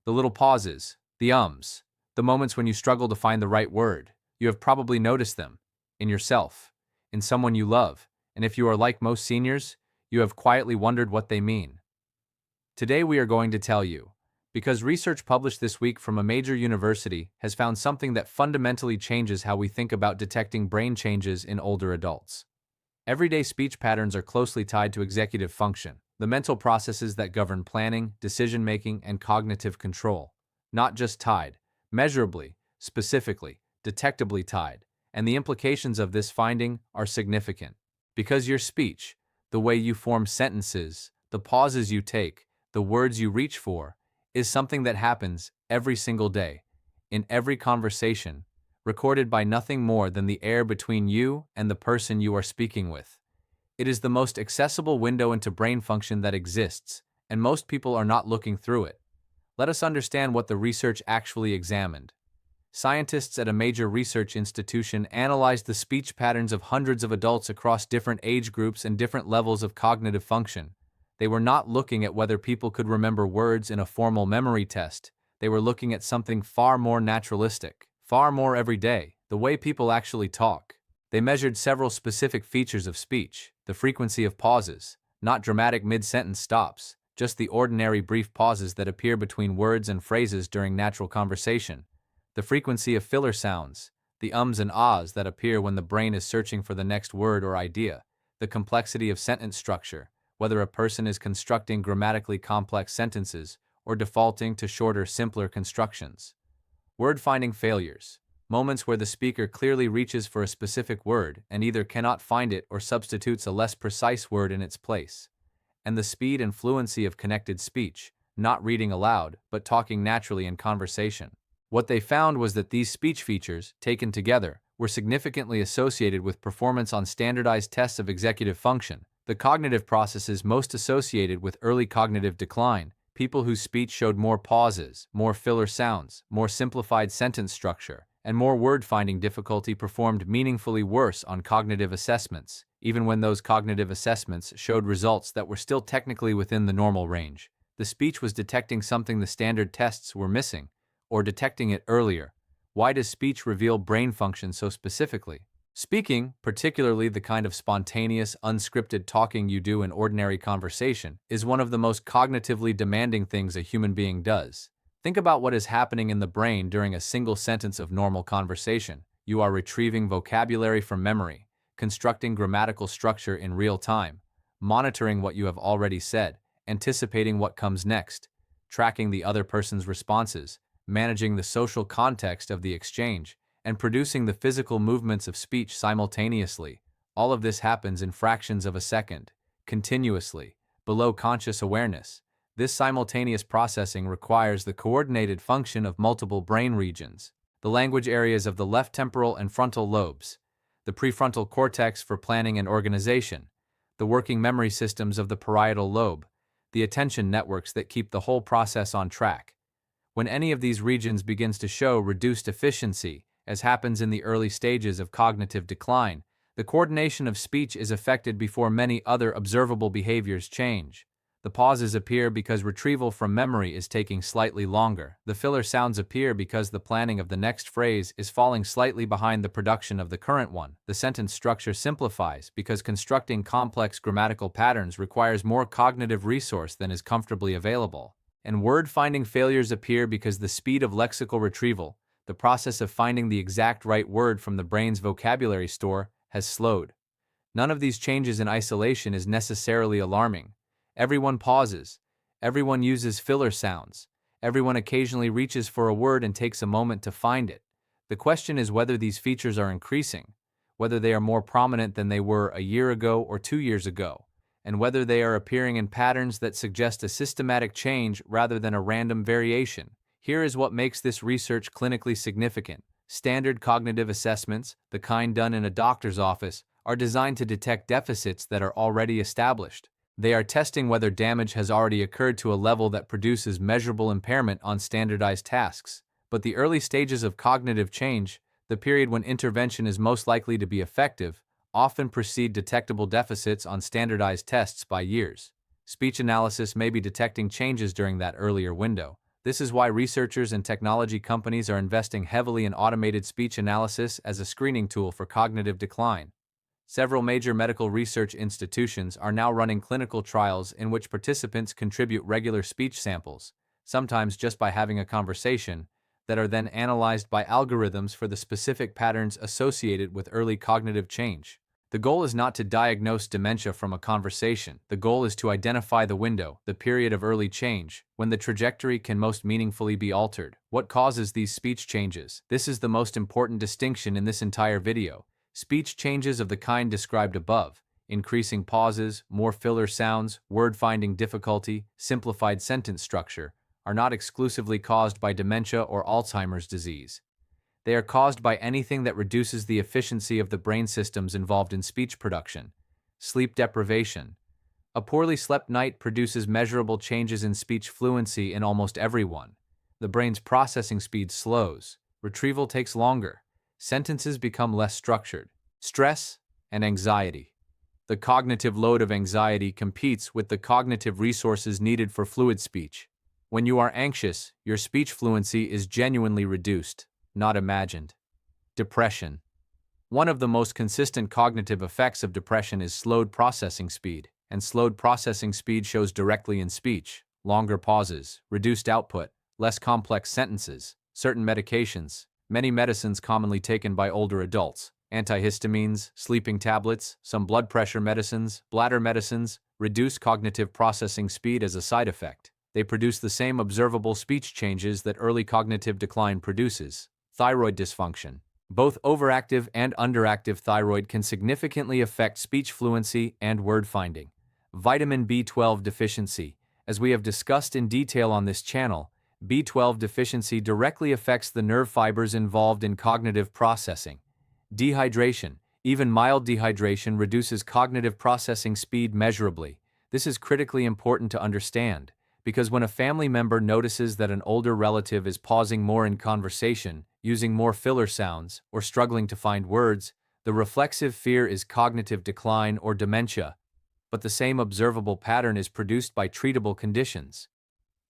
The little pauses, the ums, the moments when you struggle to find the right word. You have probably noticed them in yourself, in someone you love, and if you are like most seniors, you have quietly wondered what they mean. Today we are going to tell you, because research published this week from a major university has found something that fundamentally changes how we think about detecting brain changes in older adults. Everyday speech patterns are closely tied to executive function, the mental processes that govern planning, decision-making, and cognitive control. Not just tied, measurably, specifically, detectably tied, and the implications of this finding are significant. Because your speech, the way you form sentences, the pauses you take, the words you reach for, is something that happens every single day, in every conversation, recorded by nothing more than the air between you and the person you are speaking with. It is the most accessible window into brain function that exists, and most people are not looking through it. Let us understand what the research actually examined. Scientists at a major research institution analyzed the speech patterns of hundreds of adults across different age groups and different levels of cognitive function. They were not looking at whether people could remember words in a formal memory test. They were looking at something far more naturalistic, far more everyday, the way people actually talk. They measured several specific features of speech: the frequency of pauses, not dramatic mid-sentence stops, just the ordinary brief pauses that appear between words and phrases during natural conversation; the frequency of filler sounds, the ums and ahs that appear when the brain is searching for the next word or idea; the complexity of sentence structure, whether a person is constructing grammatically complex sentences or defaulting to shorter, simpler constructions; word-finding failures, moments where the speaker clearly reaches for a specific word and either cannot find it or substitutes a less precise word in its place; and the speed and fluency of connected speech, not reading aloud, but talking naturally in conversation. What they found was that these speech features, taken together, were significantly associated with performance on standardized tests of executive function, the cognitive processes most associated with early cognitive decline. People whose speech showed more pauses, more filler sounds, more simplified sentence structure, and more word-finding difficulty performed meaningfully worse on cognitive assessments, even when those cognitive assessments showed results that were still technically within the normal range. The speech was detecting something the standard tests were missing, or detecting it earlier. Why does speech reveal brain function so specifically? Speaking, particularly the kind of spontaneous, unscripted talking you do in ordinary conversation, is one of the most cognitively demanding things a human being does. Think about what is happening in the brain during a single sentence of normal conversation. You are retrieving vocabulary from memory, constructing grammatical structure in real time, monitoring what you have already said, anticipating what comes next, tracking the other person's responses, managing the social context of the exchange, and producing the physical movements of speech simultaneously. All of this happens in fractions of a second, continuously, below conscious awareness. This simultaneous processing requires the coordinated function of multiple brain regions: the language areas of the left temporal and frontal lobes, the prefrontal cortex for planning and organization, the working memory systems of the parietal lobe, the attention networks that keep the whole process on track. When any of these regions begins to show reduced efficiency, as happens in the early stages of cognitive decline, the coordination of speech is affected before many other observable behaviors change. The pauses appear because retrieval from memory is taking slightly longer. The filler sounds appear because the planning of the next phrase is falling slightly behind the production of the current one. The sentence structure simplifies because constructing complex grammatical patterns requires more cognitive resource than is comfortably available. And word-finding failures appear because the speed of lexical retrieval, the process of finding the exact right word from the brain's vocabulary store, has slowed. None of these changes in isolation is necessarily alarming. Everyone pauses. Everyone uses filler sounds. Everyone occasionally reaches for a word and takes a moment to find it. The question is whether these features are increasing, whether they are more prominent than they were a year ago or 2 years ago, and whether they are appearing in patterns that suggest a systematic change rather than a random variation. Here is what makes this research clinically significant. Standard cognitive assessments, the kind done in a doctor's office, are designed to detect deficits that are already established. They are testing whether damage has already occurred to a level that produces measurable impairment on standardized tasks. But the early stages of cognitive change, the period when intervention is most likely to be effective, often precede detectable deficits on standardized tests by years. Speech analysis may be detecting changes during that earlier window. This is why researchers and technology companies are investing heavily in automated speech analysis as a screening tool for cognitive decline. Several major medical research institutions are now running clinical trials in which participants contribute regular speech samples, sometimes just by having a conversation, that are then analyzed by algorithms for the specific patterns associated with early cognitive change. The goal is not to diagnose dementia from a conversation. The goal is to identify the window, the period of early change, when the trajectory can most meaningfully be altered. What causes these speech changes? This is the most important distinction in this entire video. Speech changes of the kind described above, increasing pauses, more filler sounds, word-finding difficulty, simplified sentence structure, are not exclusively caused by dementia or Alzheimer's disease. They are caused by anything that reduces the efficiency of the brain systems involved in speech production. Sleep deprivation. A poorly slept night produces measurable changes in speech fluency in almost everyone. The brain's processing speed slows. Retrieval takes longer. Sentences become less structured. Stress and anxiety. The cognitive load of anxiety competes with the cognitive resources needed for fluid speech. When you are anxious, your speech fluency is genuinely reduced, not imagined. Depression. One of the most consistent cognitive effects of depression is slowed processing speed, and slowed processing speed shows directly in speech. Longer pauses, reduced output, less complex sentences, certain medications, many medicines commonly taken by older adults, antihistamines, sleeping tablets, some blood pressure medicines, bladder medicines, reduce cognitive processing speed as a side effect. They produce the same observable speech changes that early cognitive decline produces. Thyroid dysfunction. Both overactive and underactive thyroid can significantly affect speech fluency and word finding. Vitamin B12 deficiency. As we have discussed in detail on this channel, B12 deficiency directly affects the nerve fibers involved in cognitive processing. Dehydration. Even mild dehydration reduces cognitive processing speed measurably. This is critically important to understand, because when a family member notices that an older relative is pausing more in conversation, using more filler sounds, or struggling to find words, the reflexive fear is cognitive decline or dementia. But the same observable pattern is produced by treatable conditions.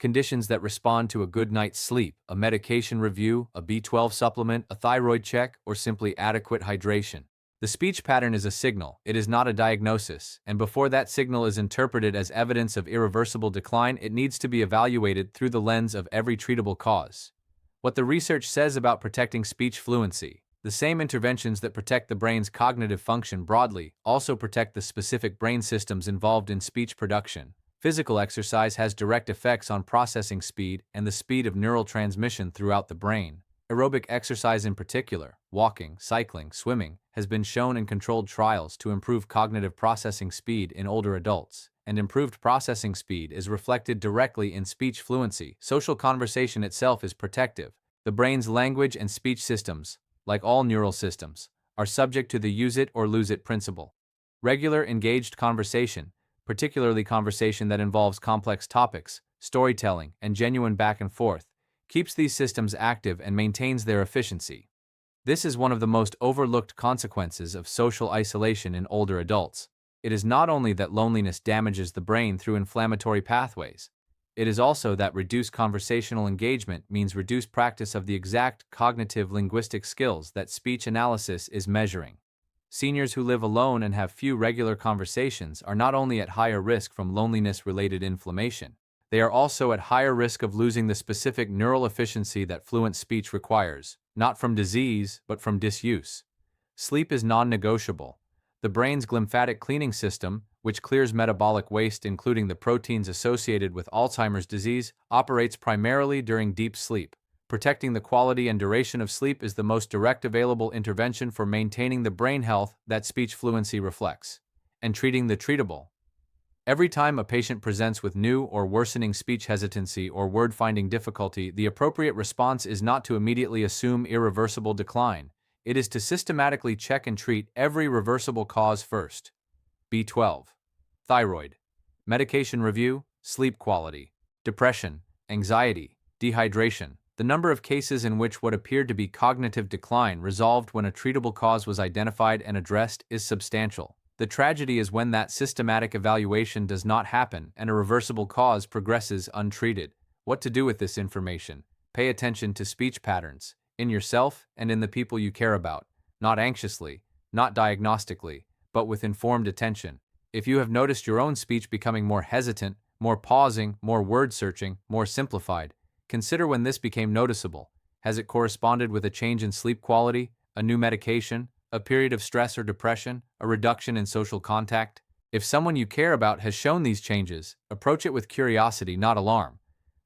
Conditions that respond to a good night's sleep, a medication review, a B12 supplement, a thyroid check, or simply adequate hydration. The speech pattern is a signal, it is not a diagnosis, and before that signal is interpreted as evidence of irreversible decline, it needs to be evaluated through the lens of every treatable cause. What the research says about protecting speech fluency. The same interventions that protect the brain's cognitive function broadly also protect the specific brain systems involved in speech production. Physical exercise has direct effects on processing speed and the speed of neural transmission throughout the brain. Aerobic exercise in particular, walking, cycling, swimming, has been shown in controlled trials to improve cognitive processing speed in older adults, and improved processing speed is reflected directly in speech fluency. Social conversation itself is protective. The brain's language and speech systems, like all neural systems, are subject to the use it or lose it principle. Regular, engaged conversation, particularly conversation that involves complex topics, storytelling, and genuine back and forth, keeps these systems active and maintains their efficiency. This is one of the most overlooked consequences of social isolation in older adults. It is not only that loneliness damages the brain through inflammatory pathways, it is also that reduced conversational engagement means reduced practice of the exact cognitive linguistic skills that speech analysis is measuring. Seniors who live alone and have few regular conversations are not only at higher risk from loneliness-related inflammation, they are also at higher risk of losing the specific neural efficiency that fluent speech requires, not from disease, but from disuse. Sleep is non-negotiable. The brain's glymphatic cleaning system, which clears metabolic waste including the proteins associated with Alzheimer's disease, operates primarily during deep sleep. Protecting the quality and duration of sleep is the most direct available intervention for maintaining the brain health that speech fluency reflects. And treating the treatable. Every time a patient presents with new or worsening speech hesitancy or word-finding difficulty, the appropriate response is not to immediately assume irreversible decline. It is to systematically check and treat every reversible cause first. B12. Thyroid. Medication review, sleep quality. Depression, anxiety, dehydration. The number of cases in which what appeared to be cognitive decline resolved when a treatable cause was identified and addressed is substantial. The tragedy is when that systematic evaluation does not happen and a reversible cause progresses untreated. What to do with this information? Pay attention to speech patterns, in yourself and in the people you care about, not anxiously, not diagnostically, but with informed attention. If you have noticed your own speech becoming more hesitant, more pausing, more word searching, more simplified, consider when this became noticeable. Has it corresponded with a change in sleep quality, a new medication, a period of stress or depression, a reduction in social contact? If someone you care about has shown these changes, approach it with curiosity, not alarm.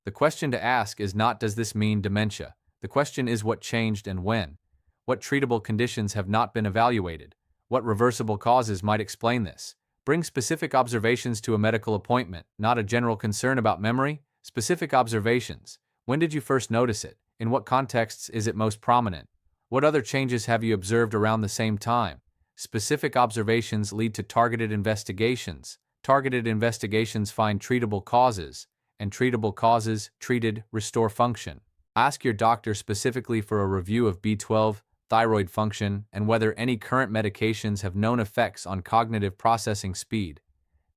The question to ask is not, does this mean dementia? The question is, what changed and when? What treatable conditions have not been evaluated? What reversible causes might explain this? Bring specific observations to a medical appointment, not a general concern about memory. Specific observations. When did you first notice it? In what contexts is it most prominent? What other changes have you observed around the same time? Specific observations lead to targeted investigations. Targeted investigations find treatable causes, and treatable causes, treated, restore function. Ask your doctor specifically for a review of B12, thyroid function, and whether any current medications have known effects on cognitive processing speed.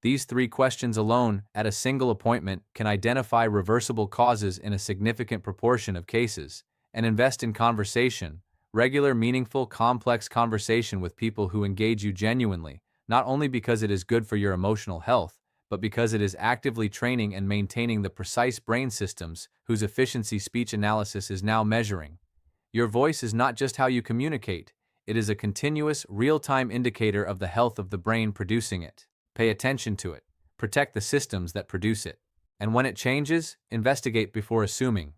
These 3 questions alone, at a single appointment, can identify reversible causes in a significant proportion of cases. And invest in conversation, regular, meaningful, complex conversation with people who engage you genuinely, not only because it is good for your emotional health, but because it is actively training and maintaining the precise brain systems whose efficiency speech analysis is now measuring. Your voice is not just how you communicate, it is a continuous, real-time indicator of the health of the brain producing it. Pay attention to it. Protect the systems that produce it. And when it changes, investigate before assuming.